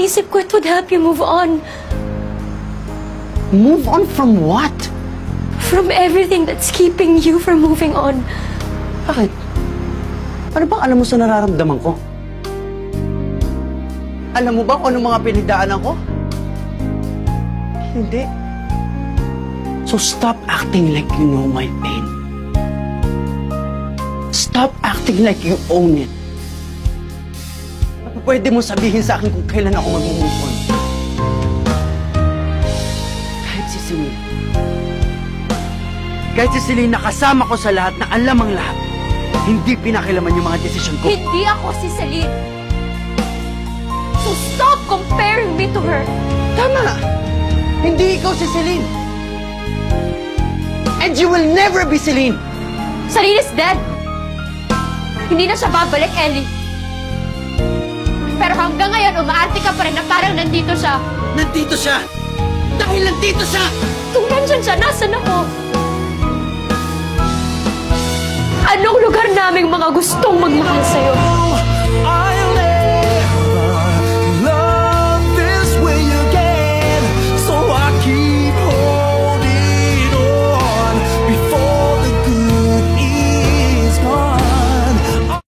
Isip ko it would help you move on. Move on from what? From everything that's keeping you from moving on. Bakit? Ano bang alam mo sa nararamdaman ko? Alam mo ba kung anong mga pinagdaanan ko? Hindi. So stop acting like you know my pain. Stop acting like you own it. Pwede mo sabihin sa akin kung kailan ako mag-move on. Kahit si Celine. Kahit si Celine, nakasama ko sa lahat na alam ang lahat. Hindi pinakilaman yung mga desisyon ko. Hindi ako si Celine. So stop comparing me to her. Tama! Hindi ikaw si Celine. And you will never be Celine. Celine is dead. Hindi na siya babalik, Ellie. Pero hanggang ngayon, umaarte ka pa rin na parang nandito siya. Nandito siya! Dahil nandito siya! Kung nandyan siya, nasan ako? Anong lugar naming mga gustong magmahal sa'yo?